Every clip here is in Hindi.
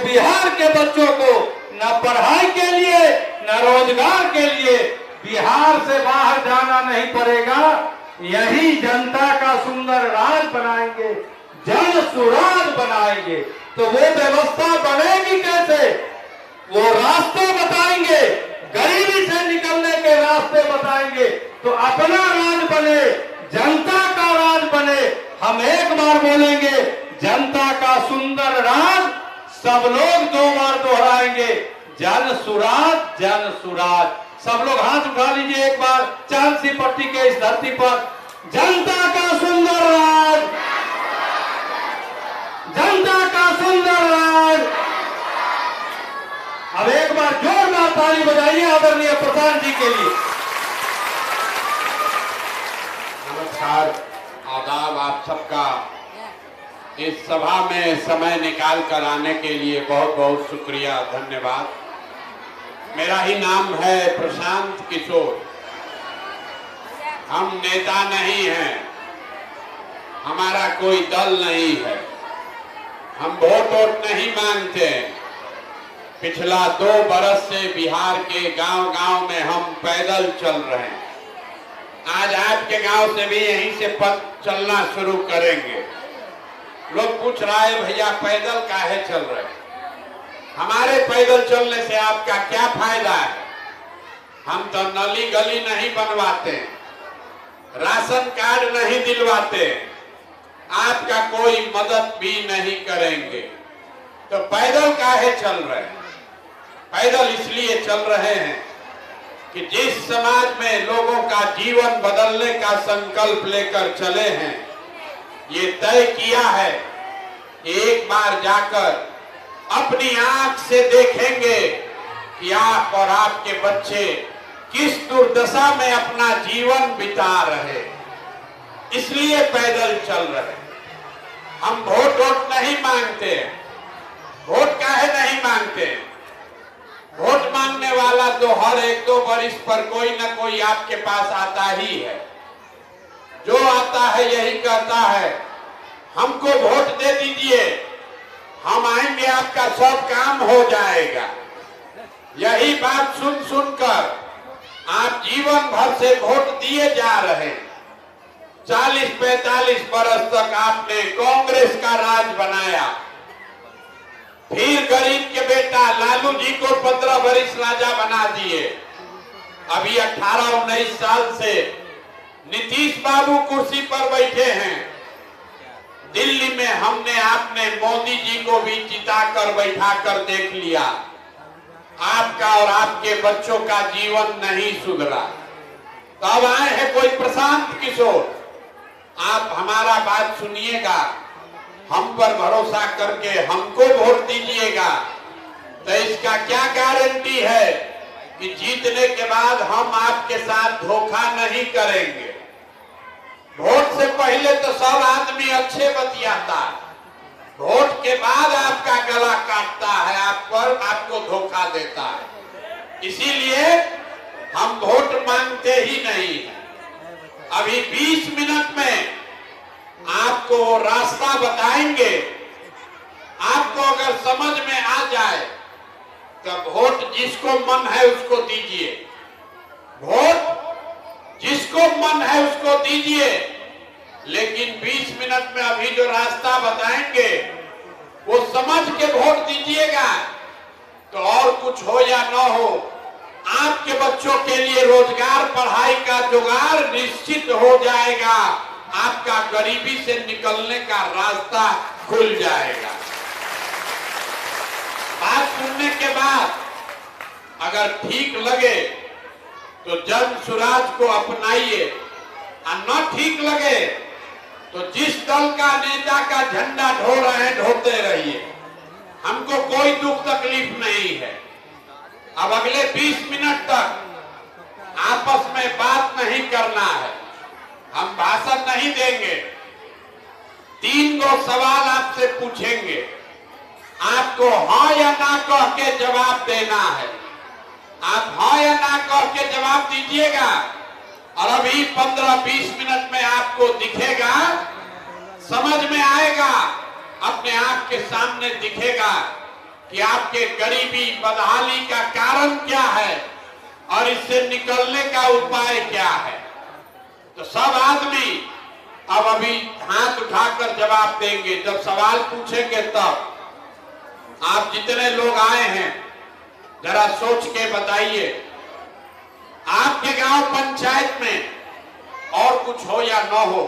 बिहार के बच्चों को न पढ़ाई के लिए न रोजगार के लिए बिहार से बाहर जाना नहीं पड़ेगा। यही जनता का सुंदर राज बनाएंगे, जन सुराज बनाएंगे। तो वो व्यवस्था बनेगी कैसे, वो रास्ते बताएंगे, गरीबी से निकलने के रास्ते बताएंगे। तो अपना राज बने, जनता का राज बने। हम एक बार बोलेंगे जनता का सुंदर राज, सब लोग 2 बार दोहराएंगे जन सुराज, जन सुराज। सब लोग हाथ उठा लीजिए एक बार चांद सी पट्टी के इस धरती पर। जनता का सुंदर राज, जनता का सुंदर राज। अब एक बार जोरदार ताली बजाइए आदरणीय प्रधान जी के लिए। नमस्कार, आदाब आप सबका। इस सभा में समय निकाल कर आने के लिए बहुत बहुत शुक्रिया, धन्यवाद। मेरा ही नाम है प्रशांत किशोर। हम नेता नहीं हैं, हमारा कोई दल नहीं है, हम वोट नहीं मांगते। पिछला 2 बरस से बिहार के गांव-गांव में हम पैदल चल रहे हैं। आज आपके गांव से भी यहीं से पद चलना शुरू करेंगे। लोग पूछ रहा है भैया पैदल काहे चल रहे हैं? हमारे पैदल चलने से आपका क्या फायदा है? हम तो नली गली नहीं बनवाते, राशन कार्ड नहीं दिलवाते, आपका कोई मदद भी नहीं करेंगे। तो पैदल काहे चल रहे हैं? पैदल इसलिए चल रहे हैं कि जिस समाज में लोगों का जीवन बदलने का संकल्प लेकर चले हैं, ये तय किया है एक बार जाकर अपनी आंख से देखेंगे कि आप और आपके बच्चे किस दुर्दशा में अपना जीवन बिता रहे। इसलिए पैदल चल रहे। हम वोट नहीं मांगते। वोट काहे नहीं मांगते? वोट मांगने वाला तो हर 1-2 वर्ष पर कोई ना कोई आपके पास आता ही है। जो आता है यही कहता है हमको वोट दे दीजिए, हम आएंगे, आपका सब काम हो जाएगा। यही बात सुन सुनकर आप जीवन भर से वोट दिए जा रहे हैं। 40-45 बरस तक आपने कांग्रेस का राज बनाया। फिर गरीब के बेटा लालू जी को 15 वर्ष राजा बना दिए। अभी 18-19 साल से नीतीश बाबू कुर्सी पर बैठे हैं। दिल्ली में हमने आपने मोदी जी को भी जिताकर बैठाकर देख लिया। आपका और आपके बच्चों का जीवन नहीं सुधरा। तो अब आए हैं कोई प्रशांत किशोर। आप हमारा बात सुनिएगा, हम पर भरोसा करके हमको वोट दीजिएगा। तो इसका क्या गारंटी है कि जीतने के बाद हम आपके साथ धोखा नहीं करेंगे? वोट से पहले तो सब आदमी अच्छे बतियाता है, वोट के बाद आपका गला काटता है, आप पर आपको धोखा देता है। इसीलिए हम वोट मांगते ही नहीं है। अभी 20 मिनट में आपको रास्ता बताएंगे। आपको अगर समझ में आ जाए तो वोट जिसको मन है उसको दीजिए। वोट जिसको मन है उसको दीजिए, लेकिन 20 मिनट में अभी जो रास्ता बताएंगे वो समझ के वोट दीजिएगा। तो और कुछ हो या न हो, आपके बच्चों के लिए रोजगार, पढ़ाई का जुगाड़ निश्चित हो जाएगा। आपका गरीबी से निकलने का रास्ता खुल जाएगा। बात सुनने के बाद अगर ठीक लगे तो जन सुराज को अपनाइए, और न ठीक लगे तो जिस दल का नेता का झंडा ढो रहे हैं ढोते रहिए। हमको कोई दुख तकलीफ नहीं है। अब अगले 20 मिनट तक आपस में बात नहीं करना है, हम भाषण नहीं देंगे। 3 गो सवाल आपसे पूछेंगे, आपको हाँ या ना कह के जवाब देना है। आप हाँ या ना कह के जवाब दीजिएगा। और अभी 15-20 मिनट में आपको दिखेगा, समझ में आएगा, अपने आंख के सामने दिखेगा कि आपके गरीबी बदहाली का कारण क्या है और इससे निकलने का उपाय क्या है। तो सब आदमी अब अभी हाथ उठाकर जवाब देंगे। जब सवाल पूछेंगे तब आप जितने लोग आए हैं जरा सोच के बताइए, आपके गांव पंचायत में और कुछ हो या न हो,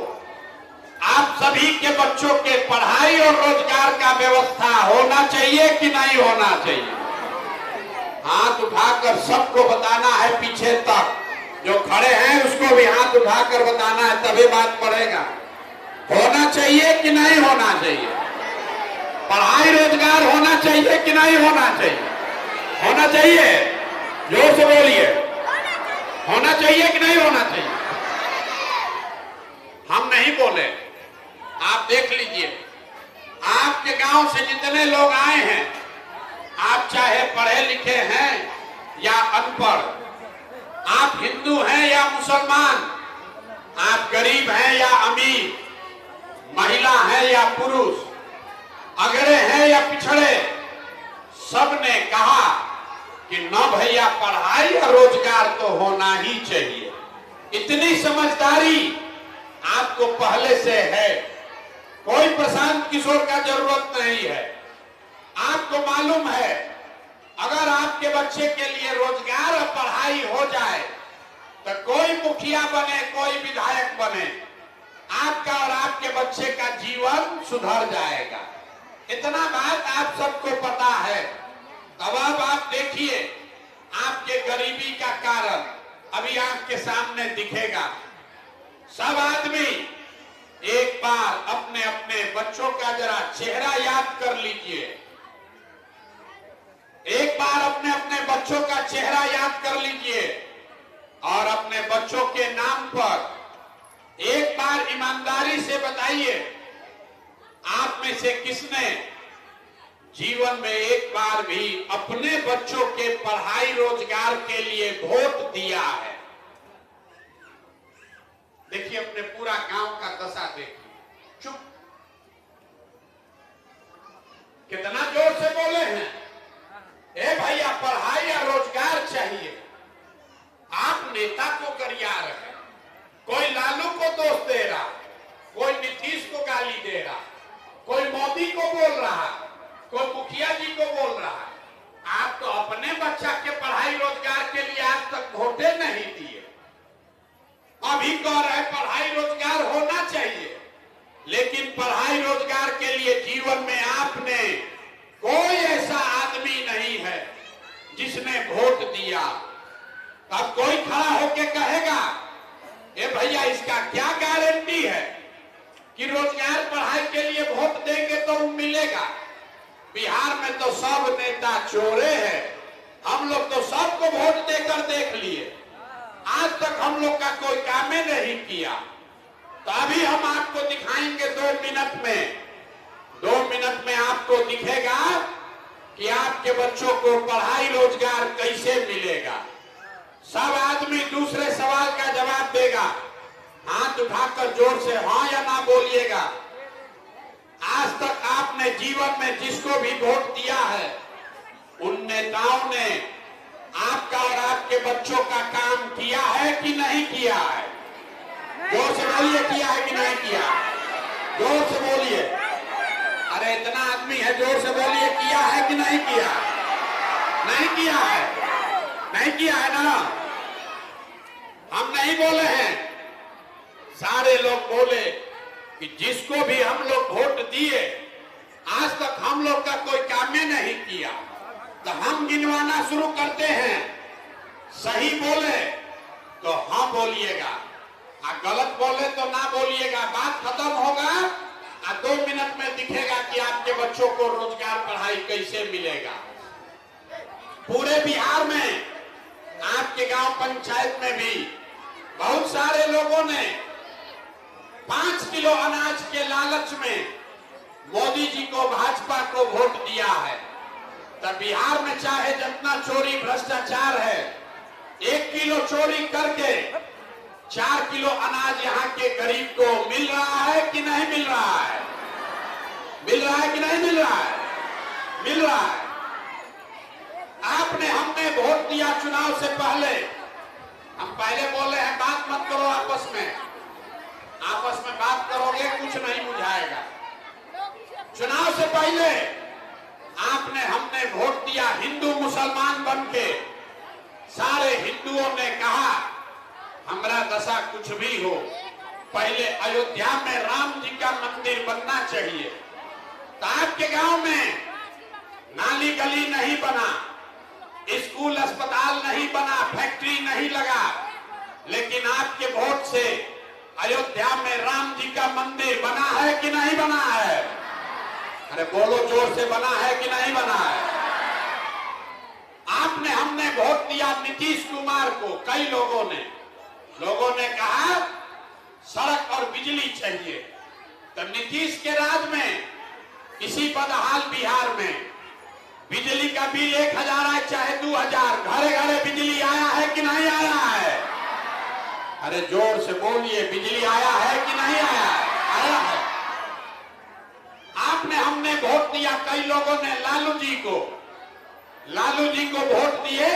आप सभी के बच्चों के पढ़ाई और रोजगार का व्यवस्था होना चाहिए कि नहीं होना चाहिए? हाथ उठाकर सबको बताना है, पीछे तक जो खड़े हैं उसको भी हाथ उठाकर बताना है, तभी बात पड़ेगा। होना चाहिए कि नहीं होना चाहिए? पढ़ाई रोजगार होना चाहिए कि नहीं होना चाहिए? होना चाहिए। जोर से बोलिए, होना चाहिए कि नहीं होना चाहिए? हम नहीं बोले, आप देख लीजिए। आपके गांव से जितने लोग आए हैं, आप चाहे पढ़े लिखे हैं या अनपढ़, आप हिंदू हैं या मुसलमान, आप गरीब हैं या अमीर, महिला है या पुरुष, अगड़े हैं या पिछड़े, सबने कहा कि न भैया पढ़ाई और रोजगार तो होना ही चाहिए। इतनी समझदारी आपको पहले से है, कोई प्रशांत किशोर का जरूरत नहीं है। आपको मालूम है अगर आपके बच्चे के लिए रोजगार और पढ़ाई हो जाए तो कोई मुखिया बने, कोई विधायक बने, आपका और आपके बच्चे का जीवन सुधर जाएगा। इतना बात आप सबको पता है। अब आप देखिए, आपके गरीबी का कारण अभी आपके सामने दिखेगा। सब आदमी एक बार अपने अपने बच्चों का जरा चेहरा याद कर लीजिए। एक बार अपने अपने बच्चों का चेहरा याद कर लीजिए और अपने बच्चों के नाम पर एक बार ईमानदारी से बताइए, आप में से किसने जीवन में एक बार भी अपने बच्चों के पढ़ाई रोजगार के लिए वोट दिया है? देखिए, अपने पूरा गांव का दशा देखिए। चुप, कितना जोर से बोले हैं, ए भैया पढ़ाई या रोजगार चाहिए। आप नेता को गरिया रहे, कोई लालू को दोष दे रहा, कोई नीतीश को गाली दे रहा, कोई मोदी को बोल रहा, कोई मुखिया जी को बोल रहा। आप तो अपने बच्चा के पढ़ाई रोजगार के लिए आज तक वोटे नहीं दिए। अभी कह रहे पढ़ाई रोजगार होना चाहिए, लेकिन पढ़ाई रोजगार के लिए जीवन में आपने कोई ऐसा आदमी नहीं है जिसने वोट दिया। अब कोई खड़ा होके कहेगा, ए भैया इसका क्या गारंटी है कि रोजगार पढ़ाई के लिए वोट देंगे तो मिलेगा? बिहार में तो सब नेता चोरे हैं। हम लोग तो सबको वोट देकर देख लिए, आज तक हम लोग का कोई काम ही नहीं किया। तो अभी हम आपको दिखाएंगे 2 मिनट में। 2 मिनट में आपको दिखेगा कि आपके बच्चों को पढ़ाई रोजगार कैसे मिलेगा। सब आदमी दूसरे सवाल का जवाब देगा। हाथ उठाकर जोर से हाँ या ना बोलिएगा। आज तक आपने जीवन में जिसको भी वोट दिया है, उन नेताओं ने आपका और आपके बच्चों का काम किया है कि नहीं किया है? जोर से बोलिए, किया है कि नहीं किया? जोर से बोलिए। अरे इतना आदमी है, जोर से बोलिए, किया है कि नहीं किया? नहीं किया है, नहीं किया है ना? हम नहीं बोले हैं, सारे लोग बोले कि जिसको भी हम लोग वोट दिए आज तक हम लोग का कोई काम ही नहीं किया। तो हम गिनवाना शुरू करते हैं। सही बोले तो हाँ बोलिएगा, और गलत बोले तो ना बोलिएगा। बात खत्म होगा और 2 मिनट में दिखेगा कि आपके बच्चों को रोजगार पढ़ाई कैसे मिलेगा। पूरे बिहार में आपके गांव पंचायत में भी बहुत सारे लोगों ने 5 किलो अनाज के लालच में मोदी जी को, भाजपा को वोट दिया है। तब बिहार में चाहे जितना चोरी भ्रष्टाचार है, 1 किलो चोरी करके 4 किलो अनाज यहाँ के गरीब को मिल रहा है कि नहीं मिल रहा है? मिल रहा है कि नहीं मिल रहा है? मिल रहा है। दिया चुनाव से पहले। हम पहले बोले हैं बात मत करो आपस में बात करोगे कुछ नहीं बुझाएगा। चुनाव से पहले हमने वोट दिया हिंदू मुसलमान बनके। सारे हिंदुओं ने कहा हमारा दशा कुछ भी हो, पहले अयोध्या में राम जी का मंदिर बनना चाहिए। तो आपके गांव में नाली गली नहीं बना, स्कूल अस्पताल नहीं बना, फैक्ट्री नहीं लगा, लेकिन आपके वोट से अयोध्या में राम जी का मंदिर बना है कि नहीं बना है? अरे बोलो जोर से, बना है कि नहीं बना है? हमने वोट दिया नीतीश कुमार को। कई लोगों ने कहा सड़क और बिजली चाहिए। तो नीतीश के राज में इसी बदहाल बिहार में बिजली का बिल 1000 आए चाहे 2000, घरे घरे बिजली आया है कि नहीं आया है? अरे जोर से बोलिए, बिजली आया है कि नहीं आया है? आया है। हमने वोट दिया, कई लोगों ने लालू जी को वोट दिए।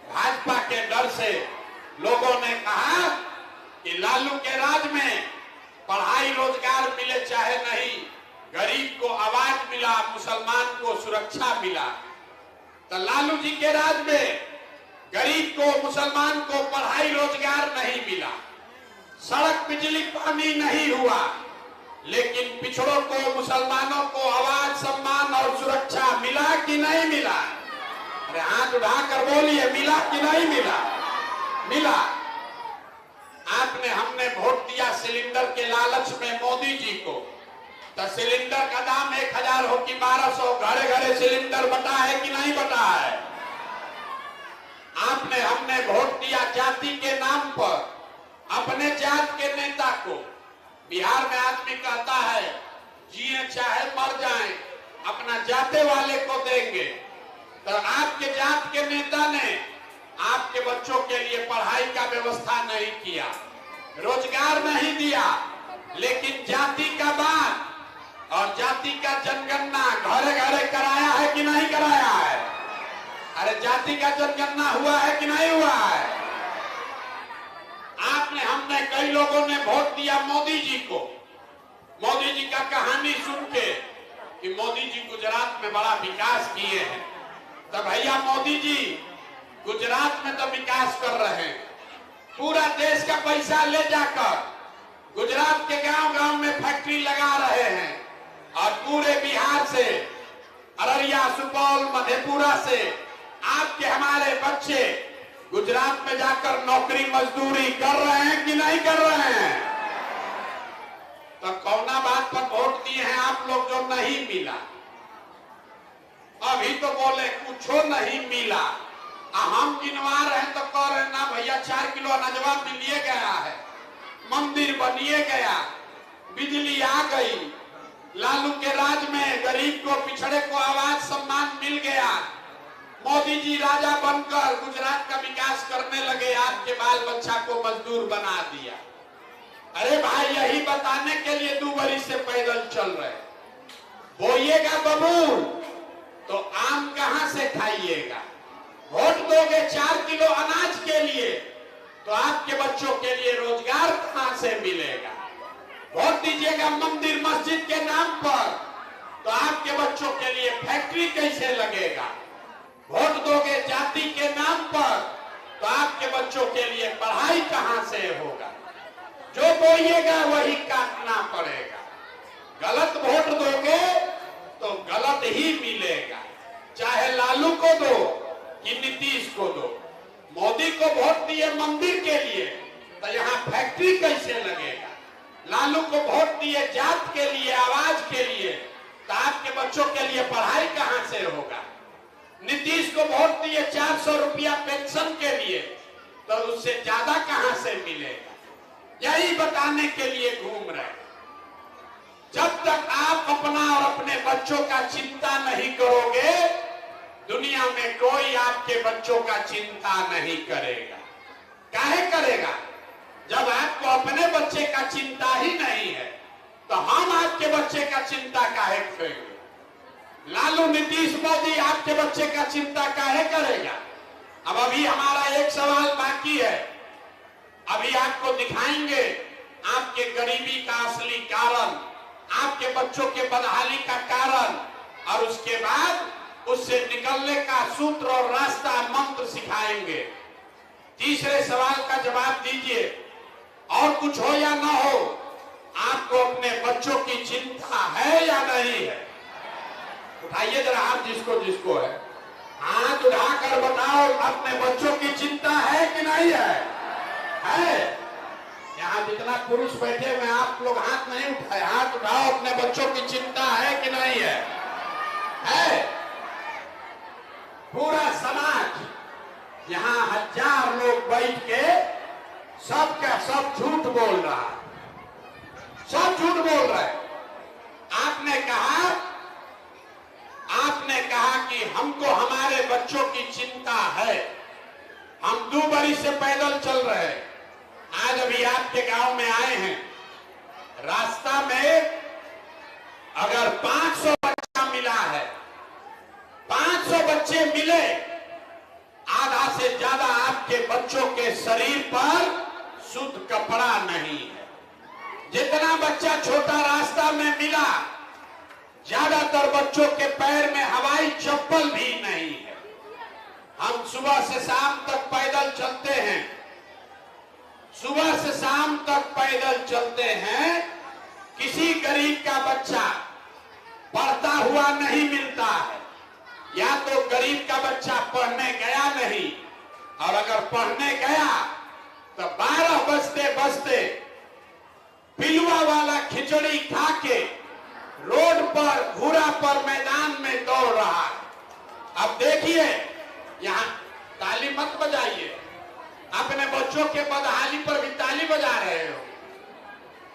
भाजपा के डर से लोगों ने कहा कि लालू के राज में पढ़ाई रोजगार मिले चाहे नहीं, गरीब को आवाज मिला, मुसलमान को सुरक्षा मिला। तो लालू जी के राज में गरीब को, मुसलमान को पढ़ाई रोजगार नहीं मिला, सड़क बिजली पानी नहीं हुआ, लेकिन पिछड़ों को, मुसलमानों को आवाज, सम्मान और सुरक्षा मिला कि नहीं मिला? अरे हाथ उठाकर बोलिए, मिला कि नहीं मिला? मिला। हमने वोट दिया सिलेंडर के लालच में मोदी जी को। तो सिलेंडर का दाम 1000 हो कि 1200, घरे घरे सिलेंडर बटा है कि नहीं बटा है? हमने वोट दिया जाति के नाम पर अपने जात के नेता को। बिहार में आदमी कहता है जिए चाहे मर जाएं, अपना जाते वाले को देंगे। तो आपके जात के नेता ने आपके बच्चों के लिए पढ़ाई का व्यवस्था नहीं किया, रोजगार नहीं दिया, लेकिन जाति का बात और जाति का जनगणना घरे घरे कराया है कि नहीं कराया है? अरे जाति का जनगणना हुआ है कि नहीं हुआ है? हमने कई लोगों ने वोट दिया मोदी जी को। मोदी जी का कहानी सुन के कि मोदी जी गुजरात में बड़ा विकास किए हैं। तो भैया मोदी जी गुजरात में तो विकास कर रहे हैं, पूरा देश का पैसा ले जाकर गुजरात के गांव गांव में फैक्ट्री लगा रहे हैं, और पूरे बिहार से, अररिया, सुपौल, मधेपुरा से आपके हमारे बच्चे गुजरात में जाकर नौकरी मजदूरी कर रहे हैं कि नहीं कर रहे हैं? तो कौना बात पर वोट दिए हैं आप लोग जो नहीं मिला? अभी तो बोले कुछो नहीं मिला, हम गिनवा रहे हैं तो कह रहे ना भैया 4 किलो अनाजवा मिलिए गया है, मंदिर बनिए गया, बिजली आ गई, लालू के राज में गरीब को, पिछड़े को आवाज, सम्मान मिल गया, मोदी जी राजा बनकर गुजरात का विकास करने लगे, आपके बाल बच्चा को मजदूर बना दिया। अरे भाई यही बताने के लिए 2 बरिस से पैदल चल रहे। बोइएगा बबूल तो आम कहां से खाइएगा? वोट दोगे 4 किलो अनाज के लिए तो आपके बच्चों के लिए रोजगार कहां से मिलेगा? वोट दीजिएगा मंदिर मस्जिद के नाम पर तो आपके बच्चों के लिए फैक्ट्री कैसे लगेगा? वोट दोगे जाति के नाम पर तो आपके बच्चों के लिए पढ़ाई कहां से होगा? जो बोइएगा वही काटना पड़ेगा। गलत वोट दोगे तो गलत ही मिलेगा, चाहे लालू को दो कि नीतीश को दो। मोदी को वोट दिए मंदिर के लिए तो यहाँ फैक्ट्री कैसे लगेगा? लालू को वोट दिए जात के लिए, आवाज के लिए, तो आपके बच्चों के लिए पढ़ाई कहां से होगा? नीतीश को वोट दिए 400 रुपया पेंशन के लिए तो उससे ज्यादा कहां से मिलेगा? यही बताने के लिए घूम रहे। जब तक आप अपना और अपने बच्चों का चिंता नहीं करोगे, दुनिया में कोई आपके बच्चों का चिंता नहीं करेगा। काहे करेगा? जब आपको अपने बच्चे का चिंता ही नहीं है तो हम आपके बच्चे का चिंता काहे करेंगे? लालू, नीतीश, मोदी आपके बच्चे का चिंता काहे करेगा? अब अभी हमारा एक सवाल बाकी है, अभी आपको दिखाएंगे आपके गरीबी का असली कारण, आपके बच्चों के बदहाली का कारण, और उसके बाद उससे निकलने का सूत्र और रास्ता मंत्र सिखाएंगे। तीसरे सवाल का जवाब दीजिए, और कुछ हो या ना हो, आपको अपने बच्चों की चिंता है या नहीं है? उठाइए जरा हाथ जिसको जिसको है, हाथ उठाकर बताओ अपने बच्चों की चिंता है कि नहीं है? है? यहाँ जितना पुरुष बैठे हुए आप लोग हाथ नहीं उठाए, हाथ उठाओ, अपने बच्चों की चिंता है कि नहीं है? है? पूरा समाज यहाँ 1000 लोग बैठ के सब का सब झूठ बोल रहा है, सब झूठ बोल रहा है। आपने कहा कि हमको हमारे बच्चों की चिंता है, हम 2 बरस से पैदल चल रहे हैं, आज अभी आपके गांव में आए हैं, रास्ता में अगर 500 बच्चा मिला है, 500 बच्चे मिले, आधा से ज्यादा आपके बच्चों के शरीर पर शुद्ध कपड़ा नहीं है। जितना बच्चा छोटा रास्ता में मिला, ज्यादातर बच्चों के पैर में हवाई चप्पल भी नहीं है। हम सुबह से शाम तक पैदल चलते हैं, सुबह से शाम तक पैदल चलते हैं, किसी गरीब का बच्चा पढ़ता हुआ नहीं मिलता है, या तो गरीब का बच्चा पढ़ने गया नहीं, और अगर पढ़ने गया तो 12 बजते बजते पिलुआ वाला खिचड़ी खा के रोड पर घूरा पर मैदान में दौड़ रहा है। अब देखिए, यहाँ ताली मत बजाइए, अपने बच्चों के बदहाली पर भी ताली बजा रहे हो।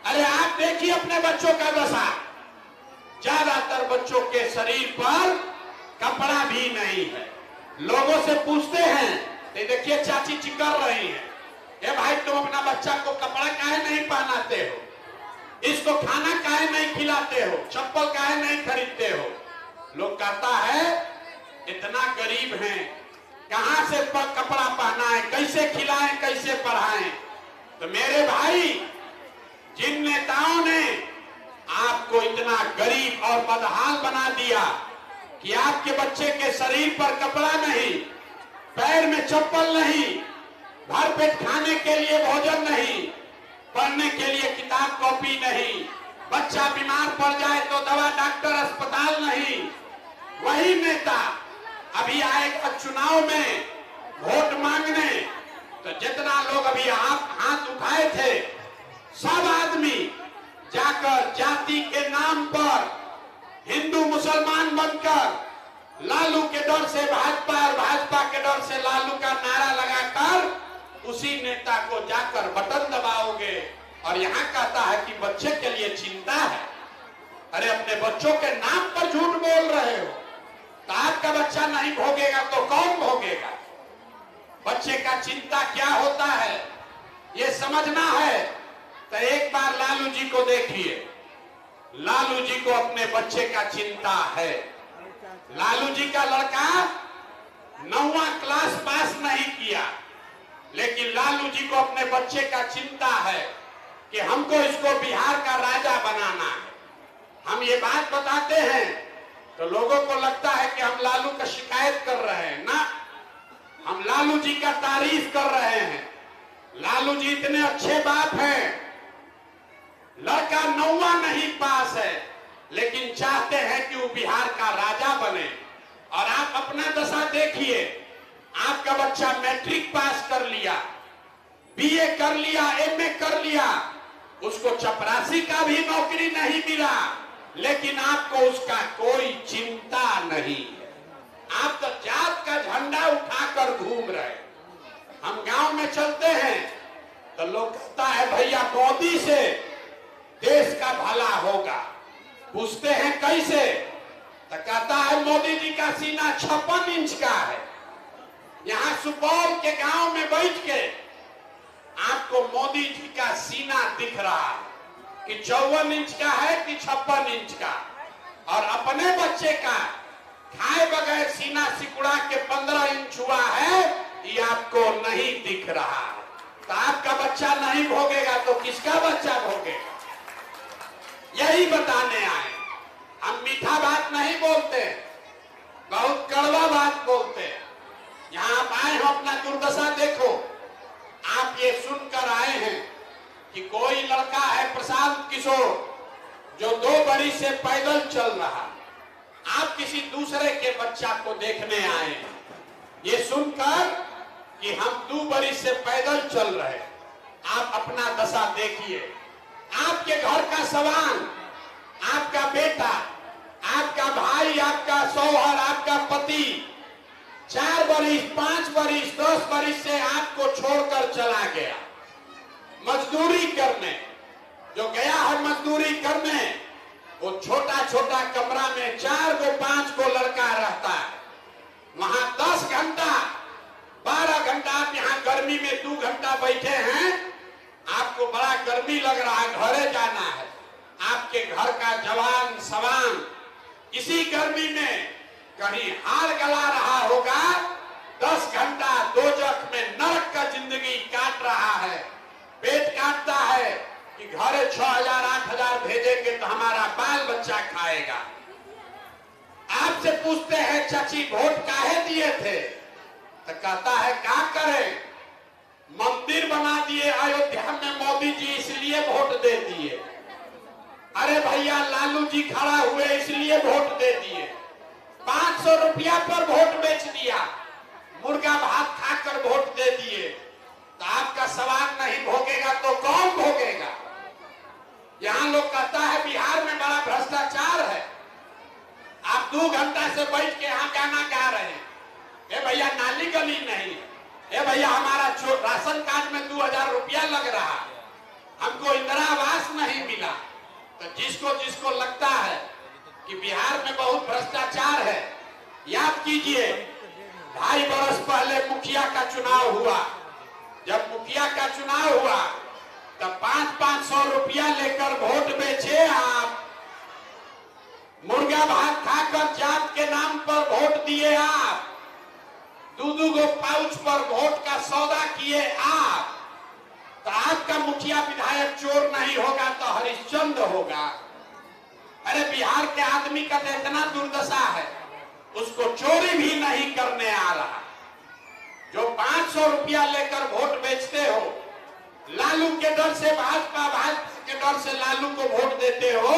अरे आप देखिए अपने बच्चों का दशा, ज्यादातर बच्चों के शरीर पर कपड़ा भी नहीं है। लोगों से पूछते हैं, ये देखिए चाची चिकर रही है, ए भाई तुम अपना बच्चा को कपड़ा काहे नहीं पहनाते हो, इसको खाना काहे नहीं खिलाते हो, चप्पल काहे नहीं खरीदते हो? लोग कहता है इतना गरीब हैं, कहां से कपड़ा पहना है, कैसे खिलाएं, कैसे पढ़ाएं? तो मेरे भाई, जिन नेताओं ने आपको इतना गरीब और बदहाल बना दिया कि आपके बच्चे के शरीर पर कपड़ा नहीं, पैर में चप्पल नहीं, भर पेट खाने के लिए भोजन नहीं, पढ़ने के लिए किताब कॉपी नहीं, बच्चा बीमार पड़ जाए तो दवा डॉक्टर अस्पताल नहीं, वही नेता अभी आएगा चुनाव में वोट मांगने, तो जितना लोग अभी आप हाथ उठाए थे, सब आदमी जाकर जाति के नाम पर हिंदू मुसलमान बनकर लालू के डर से भाजपा और भाजपा के डर से लालू का नारा लगाकर उसी नेता को जाकर बटन दबाओगे, और यहाँ कहता है कि बच्चे के लिए चिंता है। अरे अपने बच्चों के नाम पर झूठ बोल रहे हो, तो आपका बच्चा नहीं भोगेगा तो कौन भोगेगा? बच्चे का चिंता क्या होता है ये समझना है तो एक बार लालू जी को देखिए। लालू जी को अपने बच्चे का चिंता है। लालू जी का लड़का 9वां क्लास पास नहीं किया, लेकिन लालू जी को अपने बच्चे का चिंता है कि हमको इसको बिहार का राजा बनाना है। हम ये बात बताते हैं तो लोगों को लगता है कि हम लालू का शिकायत कर रहे हैं, ना, हम लालू जी का तारीफ कर रहे हैं। लालू जी इतने अच्छे बाप हैं, लड़का 9वां नहीं पास है, लेकिन चाहते हैं कि वो बिहार का राजा बने। और आप अपना दशा देखिए, आपका बच्चा मैट्रिक पास कर लिया, बीए कर लिया, एमए कर लिया, उसको चपरासी का भी नौकरी नहीं मिला, लेकिन आपको उसका कोई चिंता नहीं है। आप तो जात का झंडा उठाकर घूम रहे। हम गांव में चलते हैं तो लोग कहता है भैया मोदी से देश का भला होगा। पूछते हैं कैसे, तो कहता है मोदी जी का सीना 56 इंच का है। यहाँ सुपौल के गांव में बैठ के आपको मोदी जी का सीना दिख रहा है कि 54 इंच का है कि 56 इंच का, और अपने बच्चे का खाए बगैर सीना सिकुड़ा के 15 इंच हुआ है, ये आपको नहीं दिख रहा है। तो आपका बच्चा नहीं भोगेगा तो किसका बच्चा भोगेगा? यही बताने आए। हम मीठा बात नहीं बोलते, बहुत कड़वा बात बोलते हैं। यहां आप आए हो, अपना दुर्दशा देखो। आप ये सुनकर आए हैं कि कोई लड़का है प्रशांत किशोर जो 2 बरिस से पैदल चल रहा। आप किसी दूसरे के बच्चा को देखने आए हैं ये सुनकर कि हम 2 बरिस से पैदल चल रहे। आप अपना दशा देखिए। आपके घर का सवाल, आपका बेटा, आपका भाई, आपका शौहर, आपका पति 4 बरिस, 5 बरिस, 10 बरिस से आपको छोड़कर चला गया मजदूरी करने। जो गया है मजदूरी करने, वो छोटा छोटा कमरा में 4 को 5 को लड़का रहता है। वहां 10 घंटा 12 घंटा आप यहाँ गर्मी में 2 घंटा बैठे हैं। आपको बड़ा गर्मी लग रहा है, घरे जाना है। आपके घर का जवान सवान इसी गर्मी में कहीं हार गला रहा होगा। 10 घंटा दोजख में नरक का जिंदगी काट रहा है। पेट काटता है कि घरे 6,000 8,000 भेजेंगे तो हमारा बाल बच्चा खाएगा। आपसे पूछते हैं चाची वोट काहे दिए थे? तो कहता है क्या करें, मंदिर बना दिए अयोध्या में मोदी जी इसलिए वोट दे दिए। अरे भैया लालू जी खड़ा हुए इसलिए वोट दे दिए। 500 रुपया पर वोट बेच दिया, मुर्गा भात खाकर वोट दे दिए। तो आपका सवाल नहीं भोगेगा तो कौन भोगेगा? यहां लोग कहता है बिहार में बड़ा भ्रष्टाचार है। आप 2 घंटा से बैठ के यहां गाना गा रहे हैं। ए भैया नाली गली नहीं, ए भैया हमारा राशन कार्ड में 2000 रुपया लग रहा है, हमको इंदिरा आवास नहीं मिला। तो जिसको जिसको लगता है कि बिहार में बहुत भ्रष्टाचार है, याद कीजिए 2.5 बरस पहले मुखिया का चुनाव हुआ। जब मुखिया का चुनाव हुआ तब 500 रुपया लेकर वोट बेचे आप। मुर्गा भात खाकर जात के नाम पर वोट दिए आप। 2-2 गो पाउच पर वोट का सौदा किए आप। तो आपका मुखिया विधायक चोर नहीं होगा तो हरिश्चंद्र होगा। अरे बिहार के आदमी का तो इतना दुर्दशा है, उसको चोरी भी नहीं करने आ रहा। जो 500 रुपया लेकर वोट बेचते हो, लालू के डर से भाजपा, भाजपा के डर से लालू को वोट देते हो,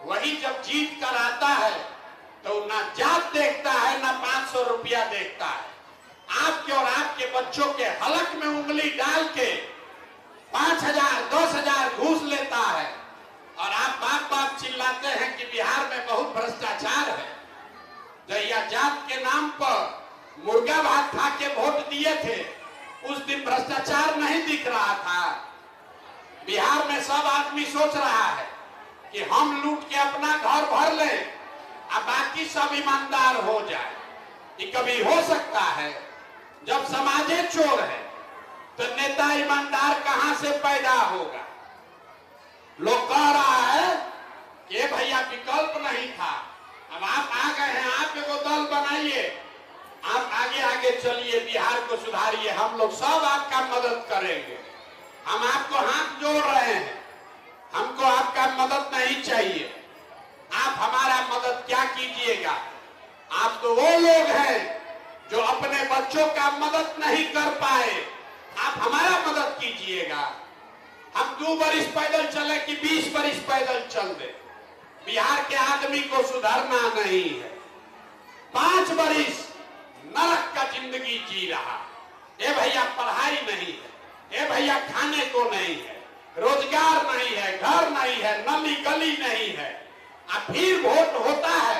वही जब जीत कर आता है तो ना जात देखता है ना 500 रुपया देखता है। आपके और आपके बच्चों के हलक में उंगली डाल के 5,000 10,000 घूस लेता है। और आप बाप बाप चिल्लाते हैं कि बिहार में बहुत भ्रष्टाचार है। जहिया जात के नाम पर मुर्गा भात खा के वोट दिए थे, उस दिन भ्रष्टाचार नहीं दिख रहा था। बिहार में सब आदमी सोच रहा है कि हम लूट के अपना घर भर लें और बाकी सब ईमानदार हो जाए। ये कभी हो सकता है? जब समाजे चोर है तो नेता ईमानदार कहां से पैदा होगा? लोग कह रहा है कि भैया विकल्प नहीं था, अब आप आ गए हैं, आप एगो दल बनाइए, आप आगे आगे चलिए, बिहार को सुधारिए, हम लोग सब आपका मदद करेंगे। हम आपको हाथ जोड़ रहे हैं, हमको आपका मदद नहीं चाहिए। आप हमारा मदद क्या कीजिएगा? आप तो वो लोग हैं जो अपने बच्चों का मदद नहीं कर पाए, आप हमारा मदद कीजिएगा। हम 2 बरिस पैदल चले कि 20 बरिस पैदल चल दे, बिहार के आदमी को सुधरना नहीं है। 5 बरिस नरक का जिंदगी जी रहा। ए भैया पढ़ाई नहीं है, ए भैया खाने को नहीं है, रोजगार नहीं है, घर नहीं है, नली गली नहीं है। अब फिर वोट होता है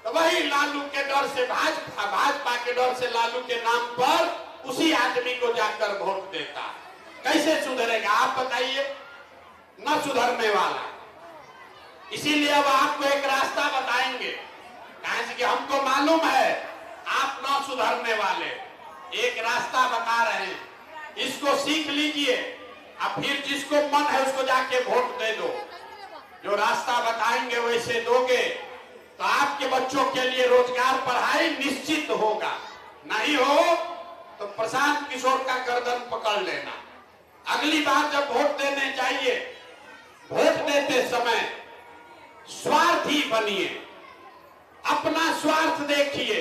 तो वही लालू के डर से भाजपा, भाजपा के डर से लालू के नाम पर उसी आदमी को जाकर वोट देता है। कैसे सुधरेगा आप बताइए? न सुधरने वाला। इसीलिए अब आपको एक रास्ता बताएंगे, कहें कि हमको मालूम है आप न सुधरने वाले, एक रास्ता बता रहे हैं, इसको सीख लीजिए। अब फिर जिसको मन है उसको जाके वोट दे दो। जो रास्ता बताएंगे वैसे दोगे तो आपके बच्चों के लिए रोजगार, पढ़ाई निश्चित होगा। नहीं हो तो प्रशांत किशोर का गर्दन पकड़ लेना। अगली बार जब वोट देने जाइए, वोट देते समय स्वार्थी बनिए, अपना स्वार्थ देखिए,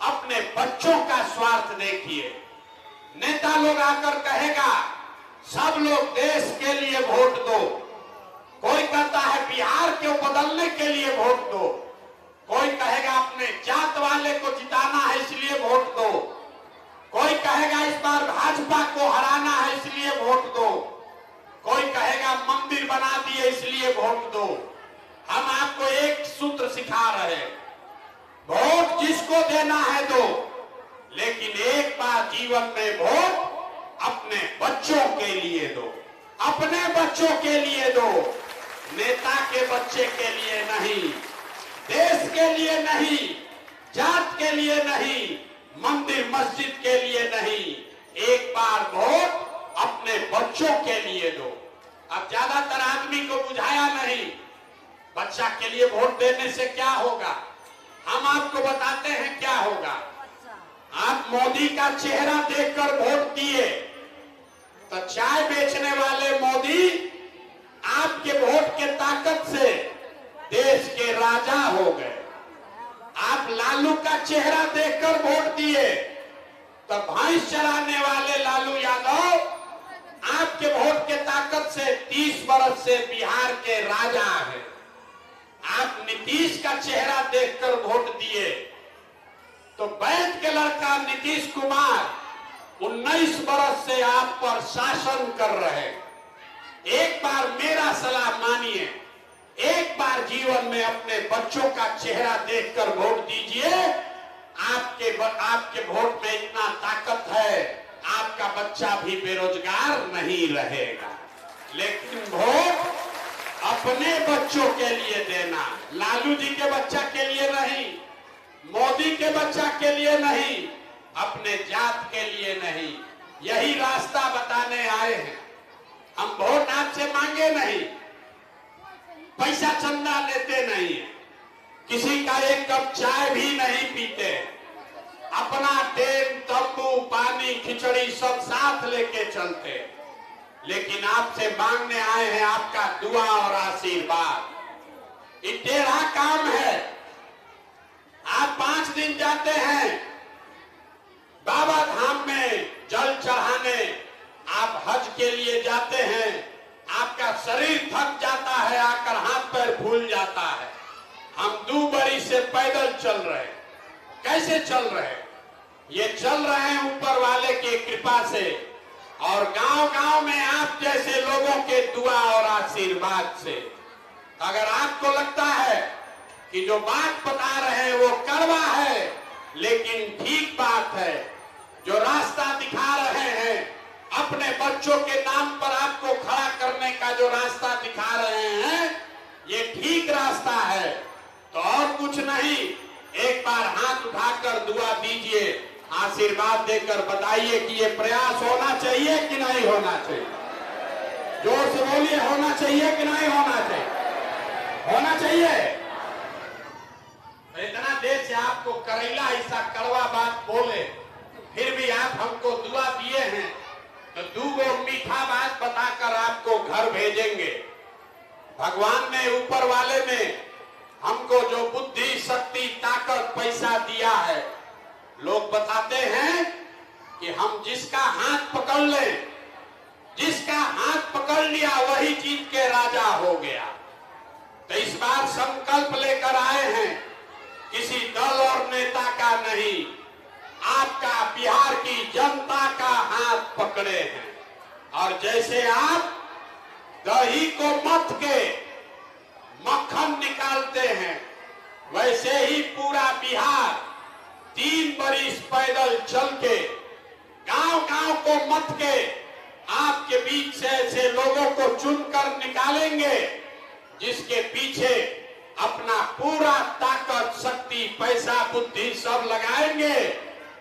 अपने बच्चों का स्वार्थ देखिए। नेता लोग आकर कहेगा सब लोग देश के लिए वोट दो, कोई कहता है बिहार को बदलने के लिए वोट दो, कोई कहेगा अपने जात वाले को जिताना है इसलिए वोट दो, कोई कहेगा इस बार भाजपा को हराना है इसलिए वोट दो, कोई कहेगा मंदिर बना दिए इसलिए वोट दो। हम आपको एक सूत्र सिखा रहे हैं, वोट जिसको देना है दो, लेकिन एक बार जीवन में वोट अपने बच्चों के लिए दो, अपने बच्चों के लिए दो, नेता के बच्चे के लिए नहीं, देश के लिए नहीं, जात के लिए नहीं, मंदिर मस्जिद के लिए नहीं, एक बार वोट अपने बच्चों के लिए दो। अब ज्यादातर आदमी को बुझाया नहीं बच्चा के लिए वोट देने से क्या होगा। हम आपको बताते हैं क्या होगा। आप मोदी का चेहरा देखकर वोट दिए तो चाय बेचने वाले मोदी आपके वोट के ताकत से देश के राजा हो गए। आप लालू का चेहरा देखकर वोट दिए तो भैंस चराने वाले लालू यादव आपके वोट के ताकत से 30 वर्ष से बिहार के राजा हैं। आप नीतीश का चेहरा देखकर वोट दिए तो बैठ के लड़का नीतीश कुमार 19 वर्ष से आप पर शासन कर रहे। एक बार मेरा सलाह मानिए, एक बार जीवन में अपने बच्चों का चेहरा देखकर वोट दीजिए। आपके वोट में इतना ताकत है, आपका बच्चा भी बेरोजगार नहीं रहेगा। लेकिन वोट अपने बच्चों के लिए देना, लालू जी के बच्चा के लिए नहीं, मोदी के बच्चा के लिए नहीं, अपने जात के लिए नहीं। यही रास्ता बताने आए हैं। हम वोट आपसे मांगे नहीं, पैसा चंदा लेते नहीं, किसी का एक कप चाय भी नहीं पीते, अपना टेंट तंबू पानी खिचड़ी सब साथ लेके चलते, लेकिन आपसे मांगने आए हैं आपका दुआ और आशीर्वाद। ये टेढ़ा काम है। आप 5 दिन जाते हैं बाबा धाम में जल चढ़ाने, आप हज के लिए जाते हैं, आपका शरीर थक जाता है, आकर हाथ पैर फूल जाता है। हम 2 बरस से पैदल चल रहे। कैसे चल रहे? ये चल रहे हैं ऊपर वाले की कृपा से और गांव-गांव में आप जैसे लोगों के दुआ और आशीर्वाद से। अगर आपको लगता है कि जो बात बता रहे हैं वो कड़वा है, लेकिन ठीक बात है, जो रास्ता दिखा रहे हैं अपने बच्चों के नाम पर आपको खड़ा करने का जो रास्ता दिखा रहे हैं, ये ठीक रास्ता है, तो और कुछ नहीं, एक बार हाथ उठाकर दुआ दीजिए, आशीर्वाद देकर बताइए कि ये प्रयास होना चाहिए कि नहीं होना चाहिए। जोर से बोलिए, होना चाहिए कि नहीं होना चाहिए? होना चाहिए। इतना देर से आपको करेला ऐसा कड़वा बात बोले, फिर भी आप हमको दुआ दिए हैं, तो 2 मीठा बात बताकर आपको घर भेजेंगे। भगवान ने, ऊपर वाले ने हमको जो बुद्धि शक्ति ताकत पैसा दिया है, लोग बताते हैं कि हम जिसका हाथ पकड़ लें, जिसका हाथ पकड़ लिया वही जीत के राजा हो गया। तो इस बार संकल्प लेकर आए हैं, किसी दल और नेता का नहीं, आपका बिहार की जनता का हाथ पकड़े हैं। और जैसे आप दही को मथ के मक्खन निकालते हैं, वैसे ही पूरा बिहार 3 बरस पैदल चल के गांव-गांव को मथ के आपके बीच से ऐसे लोगों को चुनकर निकालेंगे जिसके पीछे अपना पूरा ताकत शक्ति पैसा बुद्धि सब लगाएंगे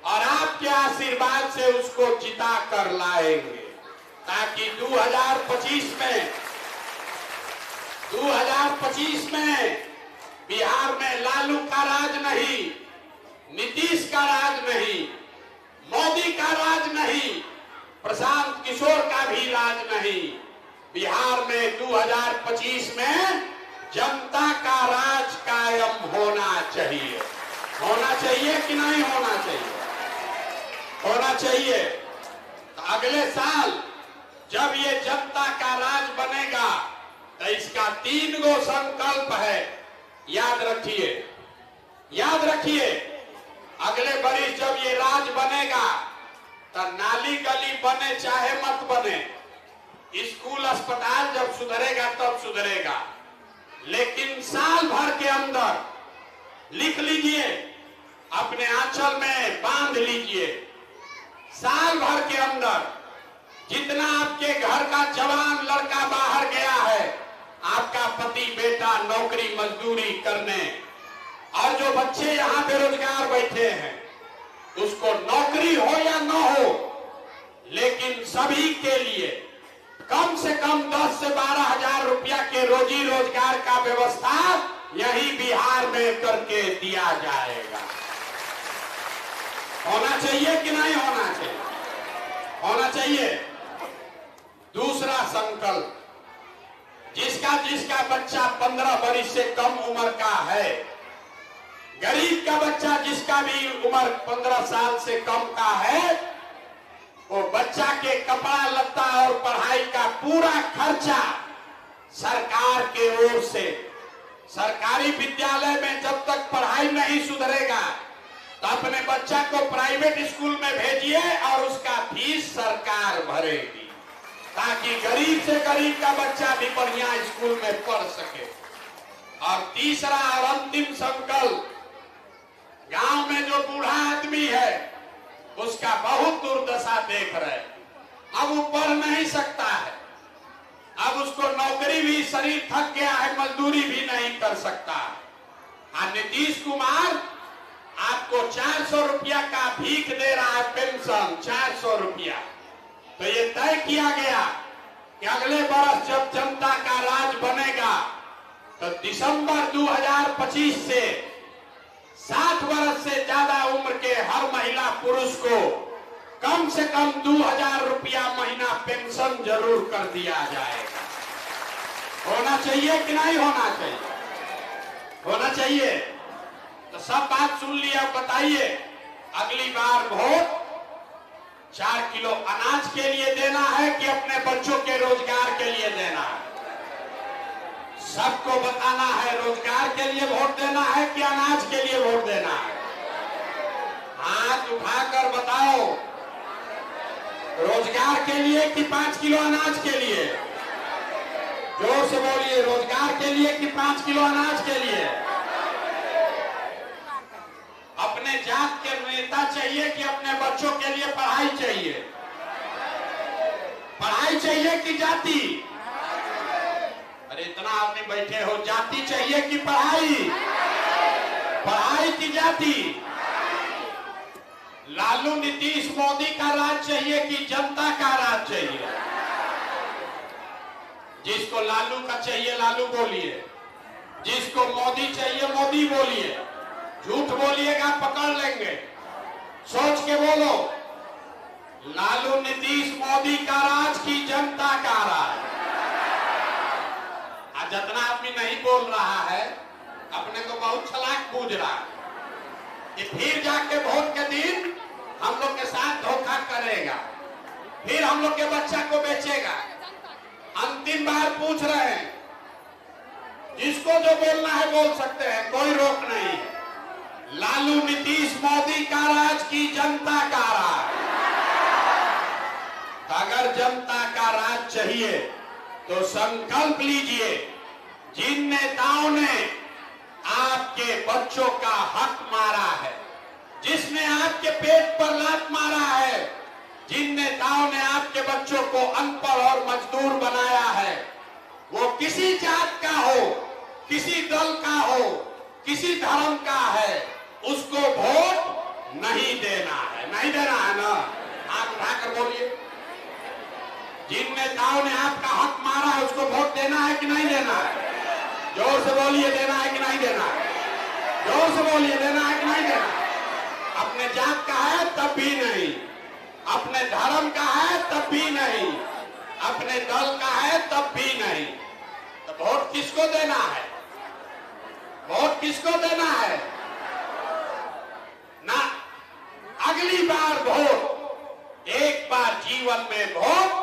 और आपके आशीर्वाद से उसको जिता कर लाएंगे, ताकि 2025 में बिहार में लालू का राज नहीं, नीतीश का राज नहीं, मोदी का प्रशांत किशोर का भी राज नहीं। बिहार में 2025 में जनता का राज कायम होना चाहिए। होना चाहिए कि नहीं होना चाहिए? होना चाहिए। तो अगले साल जब ये जनता का राज बनेगा तो इसका 3 गो संकल्प है। याद रखिए, याद रखिए। अगले बरिस जब ये राज बनेगा तो नाली गली बने चाहे मत बने, स्कूल अस्पताल जब सुधरेगा तब सुधरेगा, लेकिन साल भर के अंदर लिख लीजिए, अपने आंचल में बांध लीजिए, साल भर के अंदर जितना आपके घर का जवान लड़का बाहर गया है, आपका पति बेटा नौकरी मजदूरी करने, और जो बच्चे यहां बेरोजगार बैठे हैं, उसको नौकरी हो या न हो, लेकिन सभी के लिए कम से कम 10 से 12 हजार रुपया के रोजी रोजगार का व्यवस्था यही बिहार में करके दिया जाएगा। होना चाहिए कि नहीं होना चाहिए? होना चाहिए। दूसरा संकल्प, जिसका जिसका बच्चा 15 वर्ष से कम उम्र का है, गरीब का बच्चा जिसका भी उम्र 15 साल से कम का है, वो बच्चा के कपड़ा लत्ता और पढ़ाई का पूरा खर्चा सरकार के ओर से, सरकारी विद्यालय में जब तक पढ़ाई नहीं सुधरेगा तो अपने बच्चा को प्राइवेट स्कूल में भेजिए और उसका फीस सरकार भरेगी, ताकि गरीब से गरीब का बच्चा भी बढ़िया स्कूल में पढ़ सके। और तीसरा और अंतिम संकल्प, गांव में जो बूढ़ा आदमी है उसका बहुत दुर्दशा देख रहे, अब वो पढ़ नहीं सकता है, अब उसको नौकरी भी, शरीर थक गया है, मजदूरी भी नहीं कर सकता। और नीतीश कुमार आपको 400 रुपया का भीख दे रहा है, पेंशन 400 रुपया। तो ये तय किया गया कि अगले वर्ष जब जनता का राज बनेगा तो दिसंबर 2025 से 60 वर्ष से ज्यादा उम्र के हर महिला पुरुष को कम से कम 2000 रुपया महीना पेंशन जरूर कर दिया जाएगा। होना चाहिए कि नहीं होना चाहिए? होना चाहिए। तो सब बात सुन लिया, बताइए अगली बार वोट 4 किलो अनाज के लिए देना है कि अपने बच्चों के रोजगार के लिए देना है? सबको बताना है, रोजगार के लिए वोट देना है कि अनाज के लिए वोट देना है? हाथ उठाकर बताओ, रोजगार के लिए कि 5 किलो अनाज के लिए? जोर से बोलिए, रोजगार के लिए कि 5 किलो अनाज के लिए? अपने जात के नेता चाहिए कि अपने बच्चों के लिए पढ़ाई चाहिए? पढ़ाई चाहिए कि जाति? अरे इतना आदमी बैठे हो, जाति चाहिए कि पढ़ाई? पढ़ाई की जाति? लालू नीतीश मोदी का राज चाहिए कि जनता का राज चाहिए? जिसको लालू का चाहिए लालू बोलिए, जिसको मोदी चाहिए मोदी बोलिए। झूठ बोलिएगा पकड़ लेंगे, सोच के बोलो। लालू नीतीश मोदी का राज की जनता का राज? आज जितना आदमी नहीं बोल रहा है अपने को बहुत चालाक बूझ रहा है कि फिर जाके वोट के दिन हम लोग के साथ धोखा करेगा, फिर हम लोग के बच्चा को बेचेगा। अंतिम बार पूछ रहे हैं, जिसको जो बोलना है बोल सकते हैं, कोई रोक नहीं है। लालू नीतीश मोदी का राज की जनता का राज? अगर जनता का राज चाहिए तो संकल्प लीजिए, जिन नेताओं ने आपके बच्चों का हक मारा है, जिसने आपके पेट पर लात मारा है, जिन नेताओं ने आपके बच्चों को अनपढ़ और मजदूर बनाया है, वो किसी जात का हो, किसी दल का हो, किसी धर्म का है, उसको वोट नहीं देना है। नहीं देना है ना? हाथ उठाकर बोलिए। जिन नेताओं ने आपका हक मारा है उसको वोट देना है कि नहीं देना है? जोर से बोलिए, देना है कि नहीं देना है? जोर से बोलिए, देना है कि नहीं देना? अपने जात का है तब भी नहीं, अपने धर्म का है तब भी नहीं, अपने दल का है तब भी नहीं। तो वोट किसको देना है? वोट किसको देना है? ना, अगली बार वोट, एक बार जीवन में वोट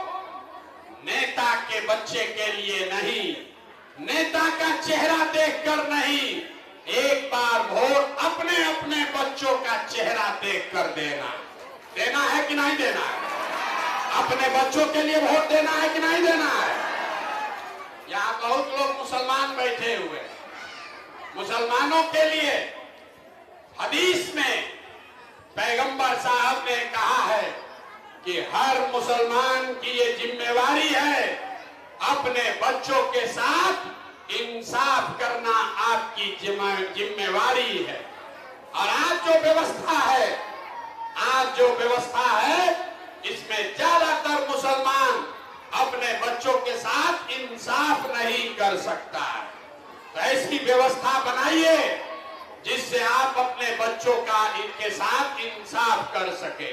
नेता के बच्चे के लिए नहीं, नेता का चेहरा देखकर नहीं, एक बार वोट अपने अपने बच्चों का चेहरा देखकर देना। देना है कि नहीं देना है? अपने बच्चों के लिए वोट देना है कि नहीं देना है? यहां बहुत लोग मुसलमान बैठे हुए, मुसलमानों के लिए हदीस में पैगंबर साहब ने कहा है कि हर मुसलमान की ये जिम्मेवारी है, अपने बच्चों के साथ इंसाफ करना आपकी जिम्मेवारी है। और आज जो व्यवस्था है, इसमें ज्यादातर मुसलमान अपने बच्चों के साथ इंसाफ नहीं कर सकता है। तो ऐसी व्यवस्था बनाइए जिससे आप अपने बच्चों का इनके साथ इंसाफ कर सके।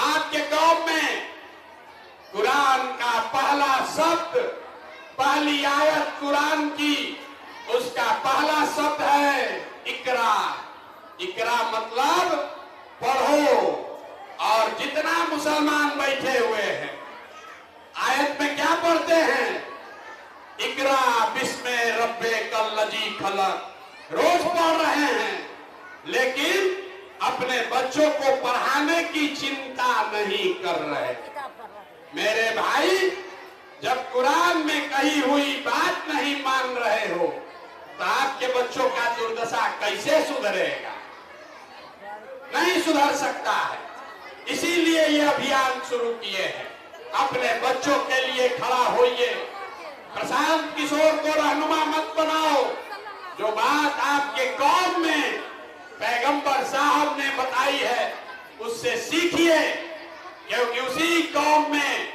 आपके कौम में कुरान का पहला शब्द, पहली आयत कुरान की, उसका पहला शब्द है इकरा। इकरा मतलब पढ़ो। और जितना मुसलमान बैठे हुए हैं, आयत में क्या पढ़ते हैं? इकरा बिस्मे रब्बे कल्लजी खलक, रोज पढ़ रहे हैं, लेकिन अपने बच्चों को पढ़ाने की चिंता नहीं कर रहे। मेरे भाई, जब कुरान में कही हुई बात नहीं मान रहे हो तो आपके बच्चों का दुर्दशा कैसे सुधरेगा? नहीं सुधर सकता है। इसीलिए ये अभियान शुरू किए हैं। अपने बच्चों के लिए खड़ा होइए। प्रशांत किशोर को रहनुमा मत बनाओ। जो बात आपके कौम में पैगंबर साहब ने बताई है, उससे सीखिए, क्योंकि उसी कौम में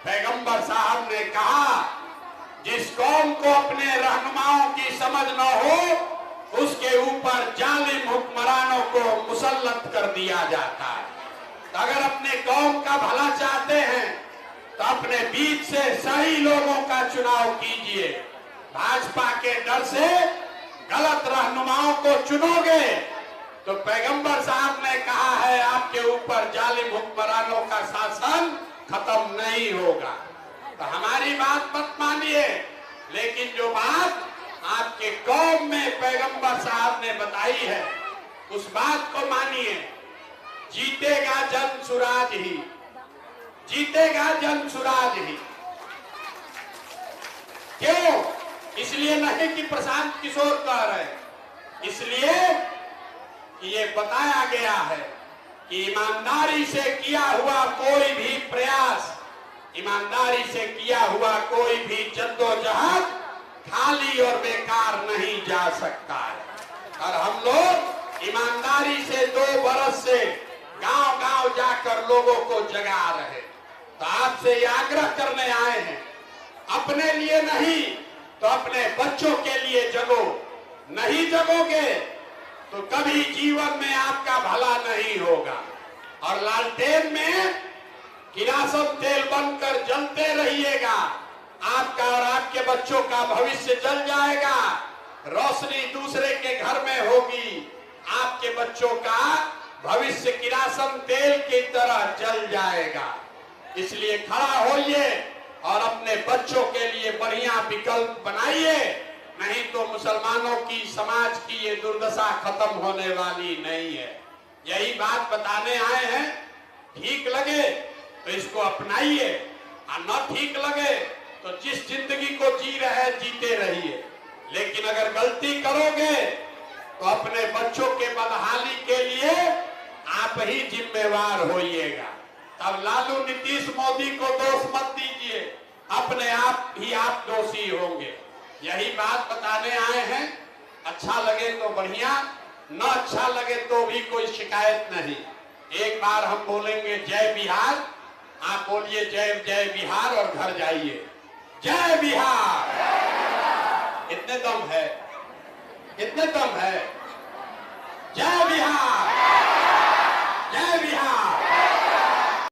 पैगंबर साहब ने कहा, जिस कौम को अपने रहनुमाओं की समझ न हो, उसके ऊपर जालिम हुक्मरानों को मुसल्लत कर दिया जाता है। तो अगर अपने कौम का भला चाहते हैं तो अपने बीच से सही लोगों का चुनाव कीजिए। भाजपा के डर से गलत रहनुमाओं को चुनोगे तो पैगंबर साहब ने कहा है, आपके ऊपर जालिम हुक्मरानों का शासन खत्म नहीं होगा। तो हमारी बात मत मानिए, लेकिन जो बात आपके कौम में पैगंबर साहब ने बताई है, उस बात को मानिए। जीतेगा जन सुराज ही, जीतेगा जन सुराज ही। क्यों? इसलिए नहीं कि प्रशांत किशोर कह रहे, इसलिए कि ये बताया गया है कि ईमानदारी से किया हुआ कोई भी प्रयास, ईमानदारी से किया हुआ कोई भी जद्दोजहद खाली और बेकार नहीं जा सकता है। और हम लोग ईमानदारी से 2 बरस से गांव-गांव जाकर लोगों को जगा रहे। तो आपसे ये आग्रह करने आए हैं, अपने लिए नहीं तो अपने बच्चों के लिए जगो। नहीं जगोगे तो कभी जीवन में आपका भला नहीं होगा। और लालटेन में किरासन तेल बनकर जलते रहिएगा, आपका और आपके बच्चों का भविष्य जल जाएगा। रोशनी दूसरे के घर में होगी, आपके बच्चों का भविष्य किरासन तेल की तरह जल जाएगा। इसलिए खड़ा होइए और अपने बच्चों के लिए बढ़िया विकल्प बनाइए, नहीं तो मुसलमानों की, समाज की ये दुर्दशा खत्म होने वाली नहीं है। यही बात बताने आए हैं। ठीक लगे तो इसको अपनाइए, और न ठीक लगे तो जिस जिंदगी को जी रहे हैं जीते रहिए। लेकिन अगर गलती करोगे तो अपने बच्चों के बदहाली के लिए आप ही जिम्मेवार होइएगा। तब लालू नीतीश मोदी को दोष मत दीजिए, अपने आप ही आप दोषी होंगे। यही बात बताने आए हैं। अच्छा लगे तो बढ़िया, न अच्छा लगे तो भी कोई शिकायत नहीं। एक बार हम बोलेंगे जय बिहार, आप बोलिए जय जय बिहार और घर जाइए। जय बिहार। इतने दम है, इतने दम है। जय